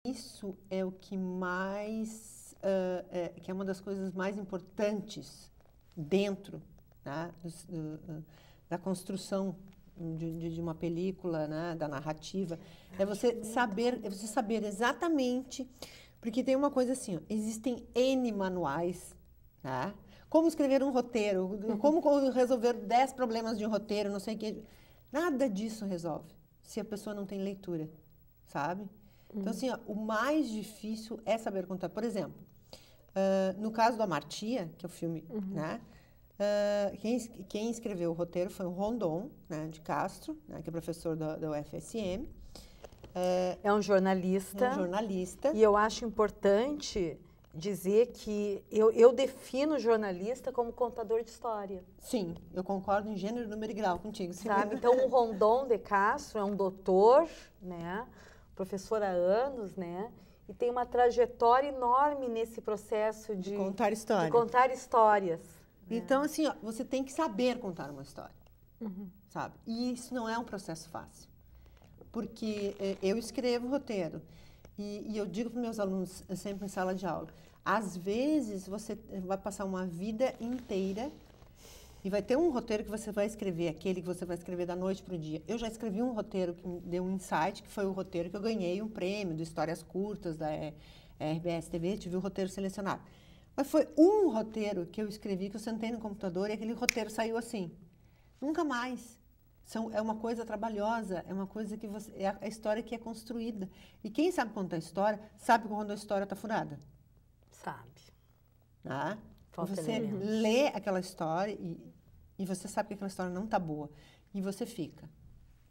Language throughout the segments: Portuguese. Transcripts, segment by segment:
isso é o que mais, que é uma das coisas mais importantes dentro, tá, da construção de uma película, né, da narrativa, é você saber exatamente, porque tem uma coisa assim, ó, existem N manuais, tá? Como escrever um roteiro, como resolver 10 problemas de um roteiro, não sei o que. Nada disso resolve se a pessoa não tem leitura, sabe? Então, assim, ó, o mais difícil é saber contar. Por exemplo, no caso do Amartya, que é o filme, né? Quem escreveu o roteiro foi o Rondon, né, de Castro, né, que é professor da UFSM. É um jornalista. É um jornalista. E eu acho importante dizer que eu defino o jornalista como contador de história. Sim, eu concordo em gênero, número e grau contigo. Sabe? Então, o Rondon de Castro é um doutor, né? Professor há anos, né? E tem uma trajetória enorme nesse processo de contar história. De contar histórias. Então, assim, ó, você tem que saber contar uma história, sabe? E isso não é um processo fácil. Porque eu escrevo roteiro e eu digo para os meus alunos sempre em sala de aula, às vezes você vai passar uma vida inteira e vai ter um roteiro que você vai escrever, aquele que você vai escrever da noite para o dia. Eu já escrevi um roteiro que me deu um insight, que foi o roteiro que eu ganhei um prêmio de Histórias Curtas da RBS TV, tive o roteiro selecionado. Mas foi um roteiro que eu escrevi, que eu sentei no computador e aquele roteiro saiu assim. Nunca mais. É uma coisa trabalhosa, é uma coisa que é a história que é construída. E quem sabe contar a história, sabe quando a história está furada. Sabe. Tá? Falta você lê aquela história e você sabe que aquela história não está boa. E você fica.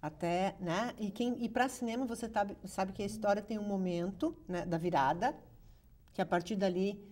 Até, né? E para cinema você sabe que a história tem um momento, né, da virada, que a partir dali,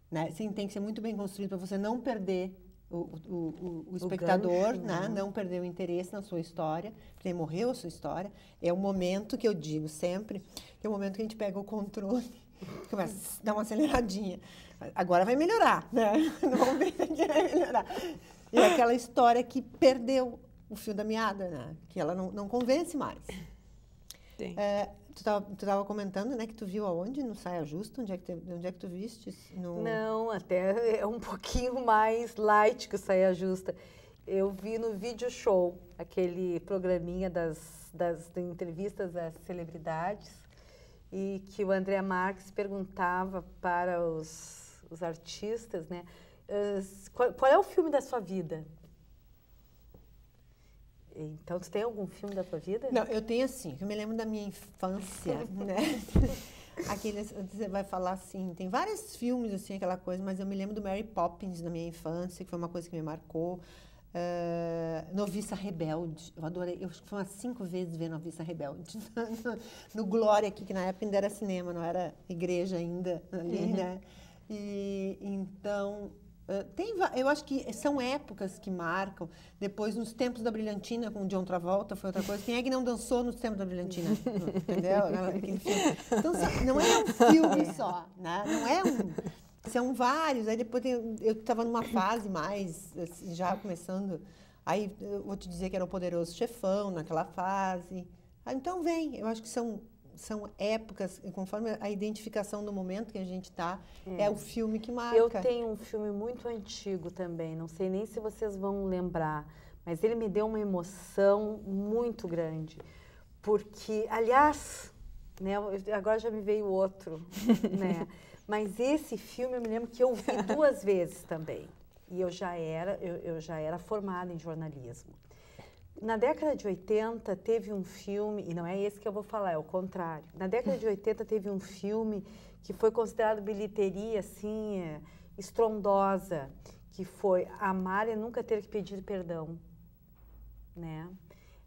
né, tem que ser muito bem construído para você não perder o espectador, gancho, né? Não perder o interesse na sua história, porque morreu a sua história. É o momento que eu digo sempre, que é o momento que a gente pega o controle, começa a dar uma aceleradinha. Agora vai melhorar, né? Vamos ver se vai melhorar. E é aquela história que perdeu o fio da meada, né? Que ela não convence mais. Tu estava comentando, né, que tu viu aonde? No Saia Justa? Onde é que tu viste? Não, até é um pouquinho mais light que o Saia Justa. Eu vi no Video Show, aquele programinha das entrevistas às celebridades, e que o André Marques perguntava para os artistas, né, qual é o filme da sua vida? Então, tu tem algum filme da tua vida? Não, eu tenho assim, eu me lembro da minha infância, né? Aqueles, você vai falar assim, tem vários filmes, assim, aquela coisa, mas eu me lembro do Mary Poppins na minha infância, que foi uma coisa que me marcou. Noviça Rebelde, eu adorei, eu acho que foi umas 5 vezes ver Noviça Rebelde. No Glória aqui, que na época ainda era cinema, não era igreja ainda ali, né? E então... eu acho que são épocas que marcam. Depois, nos Tempos da Brilhantina, com o John Travolta, foi outra coisa. Quem é que não dançou nos Tempos da Brilhantina? Entendeu? Aquele filme. Então, não é um filme só, né? Não é um... São vários. Aí depois eu estava numa fase mais, assim, já começando... Aí eu vou te dizer que era o Poderoso Chefão, naquela fase. Então, eu acho que são épocas, conforme a identificação do momento que a gente está, é o filme que marca. Eu tenho um filme muito antigo também, não sei nem se vocês vão lembrar, mas ele me deu uma emoção muito grande. Porque, aliás, né, agora já me veio outro, né? Mas esse filme eu me lembro que eu vi 2 vezes também. E eu já era formada em jornalismo. Na década de 80 teve um filme, e não é esse que eu vou falar, é o contrário. Na década de 80 teve um filme que foi considerado bilheteria, assim, estrondosa, que foi Amar e Nunca Ter que Pedir Perdão, né?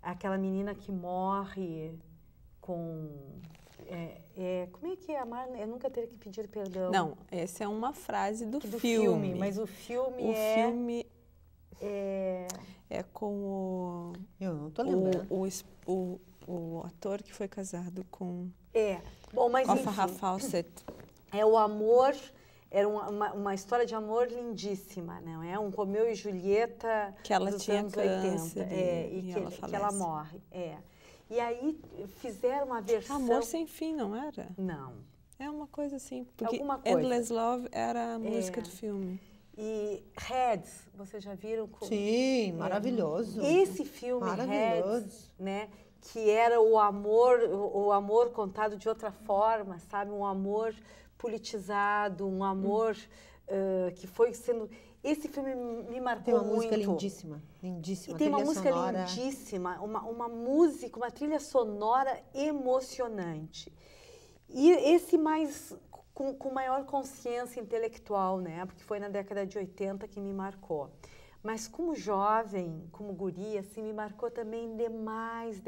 Aquela menina que morre com... como é que é Amar e Nunca Ter que Pedir Perdão? Não, essa é uma frase do filme. Mas o filme é com o... Eu não tô lembrando. O ator que foi casado com... Bom, mas com a Farrah Fawcett. É o amor... Era uma história de amor lindíssima, não é? Um Romeu e Julieta que ela dos tinha anos câncer 80. E que ela morre. E aí fizeram uma versão... Amor Sem Fim, não era? Não. É uma coisa assim, porque Alguma coisa. Endless Love era a música do filme. E Heads, vocês já viram? Sim, maravilhoso. Esse filme, Maravilhoso. Heads, né? Que era o amor contado de outra forma, sabe? Um amor politizado, um amor que foi sendo... Esse filme me marcou muito. Tem uma música lindíssima, lindíssima. E tem uma música sonora lindíssima, uma música, uma trilha sonora emocionante. E esse mais, com maior consciência intelectual, né? Porque foi na década de 80 que me marcou. Mas como jovem, como guria, assim, me marcou também demais.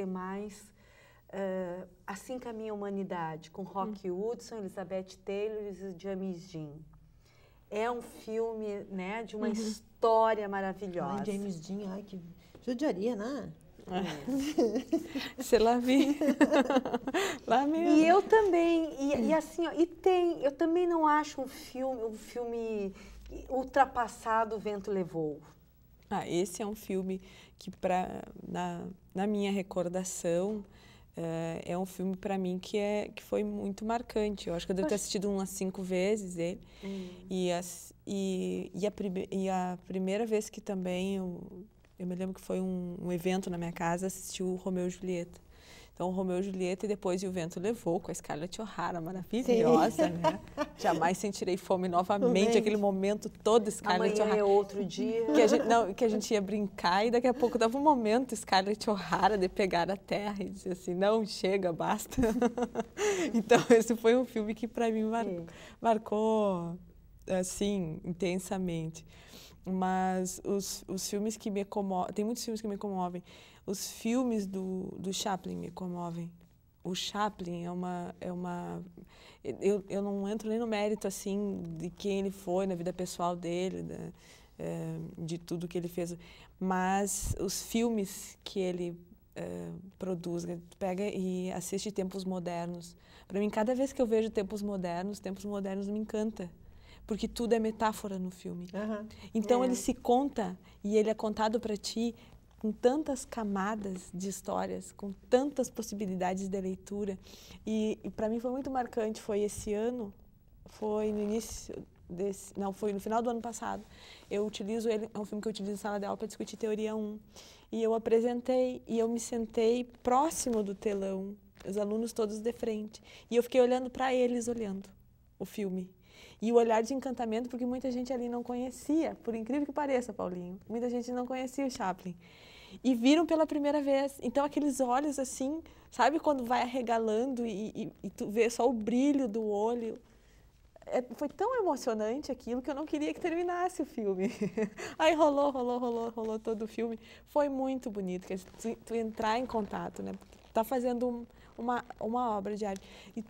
Assim Caminha a Humanidade, com Rock Hudson, Elizabeth Taylor e James Dean. É um filme, né, de uma história maravilhosa. Ai, James Dean, ai, que judiaria, né? Você lá vi. Lá mesmo. E eu também, e assim, ó, eu também não acho um filme ultrapassado, O Vento Levou. Esse é um filme que, na minha recordação, é um filme para mim que foi muito marcante. Eu acho que eu devo ter assistido umas 5 vezes ele. E a primeira vez que também eu me lembro que foi um evento na minha casa, assisti o Romeu e Julieta. Então, o Romeu e Julieta e depois O Vento Levou, com a Scarlett O'Hara, maravilhosa, né? Jamais sentirei fome novamente, aquele momento todo Scarlett O'Hara. Amanhã é outro dia. Que a gente ia brincar e daqui a pouco dava um momento Scarlett O'Hara de pegar a terra e dizer assim, não, chega, basta. Então, esse foi um filme que para mim marcou, assim, intensamente. Mas os filmes que me comovem, tem muitos filmes que me comovem. Os filmes do Chaplin me comovem. O Chaplin eu não entro nem no mérito assim de quem ele foi na vida pessoal dele, de tudo que ele fez, mas os filmes que ele produz, pega e assiste Tempos Modernos. Para mim, cada vez que eu vejo Tempos Modernos me encanta. Porque tudo é metáfora no filme. Então, ele se conta e ele é contado para ti com tantas camadas de histórias, com tantas possibilidades de leitura. E para mim foi muito marcante, foi esse ano, foi no início foi no final do ano passado. Eu utilizo ele, é um filme que eu utilizo em sala de aula para discutir teoria 1. E eu apresentei e eu me sentei próximo do telão, os alunos todos de frente. E eu fiquei olhando para eles, olhando o filme. E o olhar de encantamento, porque muita gente ali não conhecia, por incrível que pareça, Paulinho, muita gente não conhecia o Chaplin. E viram pela primeira vez. Então, aqueles olhos assim, sabe quando vai arregalando e tu vê só o brilho do olho? Foi tão emocionante aquilo que eu não queria que terminasse o filme. Aí rolou todo o filme. Foi muito bonito, que tu entrar em contato, né? Tá fazendo uma obra de arte. E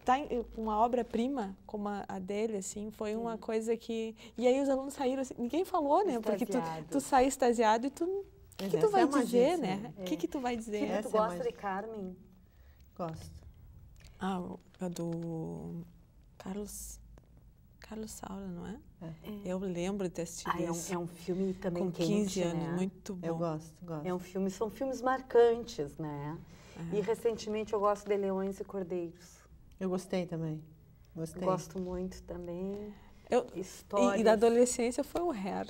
uma obra-prima como a dele, assim, foi uma coisa que... E aí os alunos saíram assim, ninguém falou, né? Porque tu sai extasiado e tu... O que tu vai dizer, né? O que tu vai dizer? Tu gosta de Carmen? Gosto. É do Carlos Saura, não é? Eu lembro de ter assistido esse. É um filme também com 15 anos, né? Muito bom. Eu gosto. São filmes marcantes, né? E recentemente eu gosto de Leões e Cordeiros. Eu gostei também. Gosto muito também. E da adolescência foi o Hair.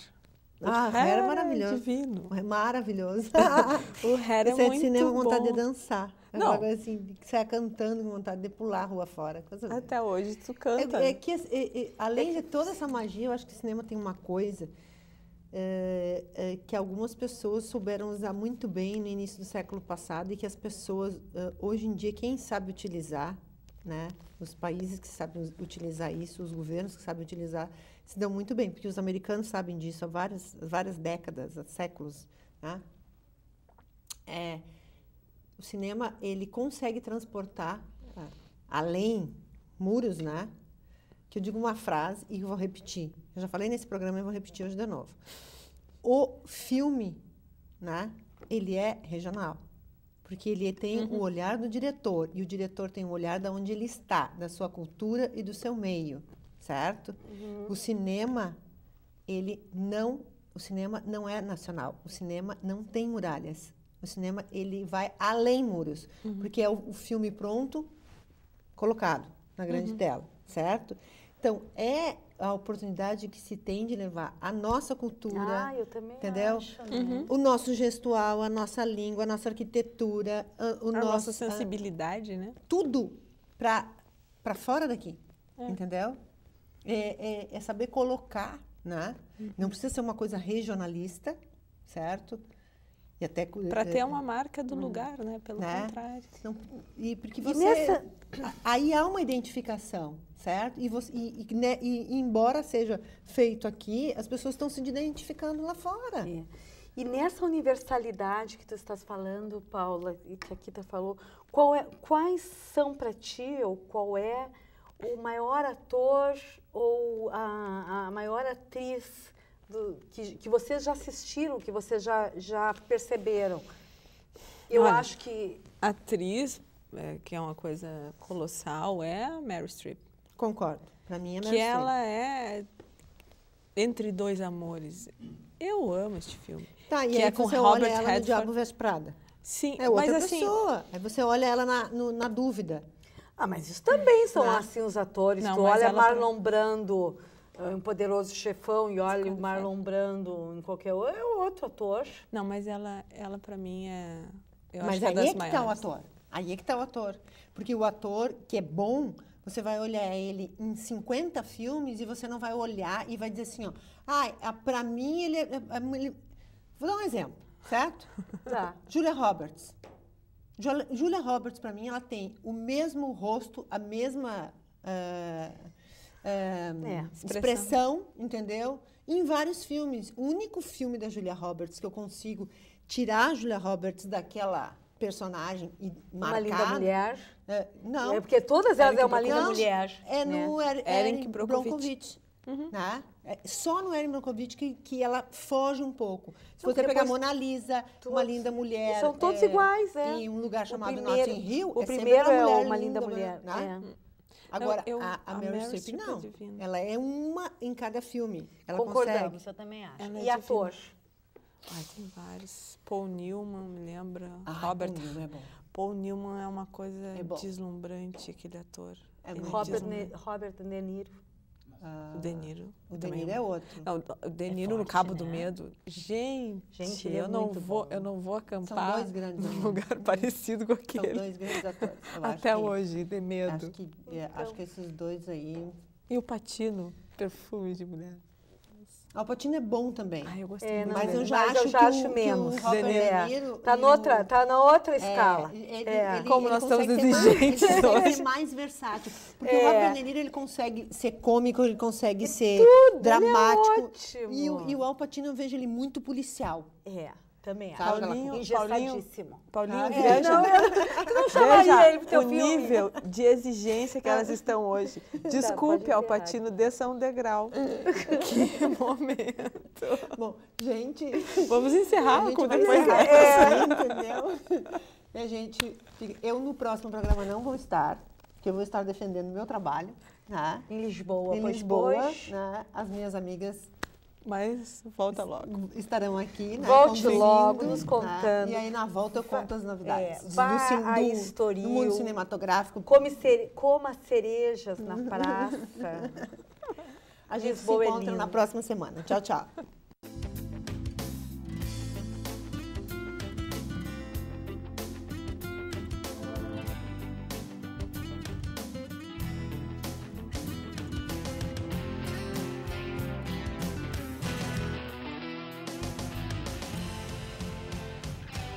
O Hair é maravilhoso. Divino. É maravilhoso. O Hair é muito bom. Você é de cinema com vontade de dançar. Não. Agora, assim, que você cantando com vontade de pular a rua fora. Até hoje tu canta. Além de toda essa magia, eu acho que o cinema tem uma coisa que algumas pessoas souberam usar muito bem no início do século passado e que as pessoas, hoje em dia, quem sabe utilizar, né? Os países que sabem utilizar isso, os governos que sabem utilizar, se dão muito bem, porque os americanos sabem disso há várias décadas, há séculos, né? O cinema, ele consegue transportar além muros, né? Que eu digo uma frase e vou repetir. Eu já falei nesse programa e vou repetir hoje de novo. O filme, né? Ele é regional. Porque ele tem o olhar do diretor. E o diretor tem o olhar de onde ele está, da sua cultura e do seu meio. Certo? O cinema, o cinema não é nacional. O cinema não tem muralhas. O cinema, ele vai além muros, porque é o filme pronto, colocado na grande tela, certo? Então, é a oportunidade que se tem de levar a nossa cultura, eu também entendeu? acho, né? O nosso gestual, a nossa língua, a nossa arquitetura, A nossa sensibilidade, né? tudo para fora daqui, entendeu? É saber colocar, né? Não precisa ser uma coisa regionalista, certo? E até para ter uma marca do lugar, né? Pelo contrário. Não, porque você aí há uma identificação, certo? E embora seja feito aqui, as pessoas estão se identificando lá fora. É. E nessa universalidade que tu estás falando, Paula, e que a Kita falou, quais são para ti, ou qual é o maior ator ou a maior atriz que vocês já assistiram, que vocês já perceberam? Eu Olha, acho que... Atriz, que é uma coisa colossal, é a Meryl Streep. Concordo. Para mim é Meryl Que Streep. ela é Entre Dois Amores. Eu amo este filme. Tá, e que aí é com você Robert olha ela no Redford. Diabo Veste Prada. Sim, É outra mas assim, pessoa. Aí você olha ela na dúvida. Ah, mas isso também são Não. assim os atores. Não, Tu mas olha ela- Marlon Brando em Poderoso Chefão e olha o Marlon Brando em qualquer outro, é outro ator. não, mas ela para mim é, eu acho Mas que é aí das é que está o maiores. ator. Aí é que está o ator. Porque o ator que é bom, você vai olhar ele em 50 filmes e você não vai olhar e vai dizer assim, ó, para mim ele... Vou dar um exemplo, certo? Tá. Julia Roberts. Julia Roberts, para mim, ela tem o mesmo rosto, a mesma expressão, entendeu? Em vários filmes. O único filme da Julia Roberts que eu consigo tirar a Julia Roberts daquela personagem e marcar... Uma linda mulher. Não. É porque todas elas Eric é uma linda Não, mulher. É né? no Erin Erin Brockovich. Brockovich. Né? É só no Erin Brockovich que ela foge um pouco. Se Não, você pegar depois Mona Lisa, uma linda mulher... São todos iguais, é. Em um lugar chamado primeiro- Notting Hill, o é primeiro sempre é mulher uma linda linda, mulher. né? É. Agora, a Meryl Meryl Streep Streep é não. divina. Ela é uma em cada filme. Ela Concordamos, consegue. eu também acho. Ela é E divina. ator? Ai, tem vários. Paul Newman, me lembra. Ah, Robert. Paul Newman é bom. Paul Newman é uma coisa É bom. deslumbrante, aquele ator. É Ele muito deslumbrante. Robert De Niro. O De Niro. O De também Niro é outro. Não, o De Niro no forte, Cabo né? do Medo. Gente, Gente, ele é eu não muito vou, bom. eu não vou acampar dois grandes num amores. lugar parecido com São aquele. dois grandes atores. Eu acho Até que- hoje, de medo. Acho que esses dois aí... E o Patino, perfume de mulher. Al Pacino é bom também. Ai, eu gostei É, muito Mas não, dele. eu já mas acho eu já que acho o menos. Robert É. De Niro Tá e o- tá na outra escala. Como nós estamos consegue ser mais- exigentes ele consegue hoje. ser mais versátil. Porque É. o Robert De Niro, ele consegue ser cômico, ele consegue ser Ele dramático. é ótimo. E o Al Pacino, eu vejo ele muito policial. É, também acho. Sabe? Paulinho, Engessadíssimo. Paulinho, Ah, veja, Tu não chamaria veja ele pro teu o filme? nível de exigência que elas estão hoje. Desculpe, pode Al encerrar. Pacino, desça um degrau. Que momento. Bom, gente... Vamos a encerrar gente com vai depois encerrar dessa. isso aí, entendeu? E a gente... Eu, no próximo programa, não vou estar, porque eu vou estar defendendo o meu trabalho, né? Em Lisboa. Em pois Lisboa, depois- né? As minhas amigas Mas volta logo. estarão aqui, né? Volte conduzindo, logo, nos né? contando. E aí, na volta, eu conto as novidades. vá a do Estoril. mundo cinematográfico. Coma cerejas na praça. A gente Lisboa é se encontra lindo. na próxima semana. Tchau, tchau.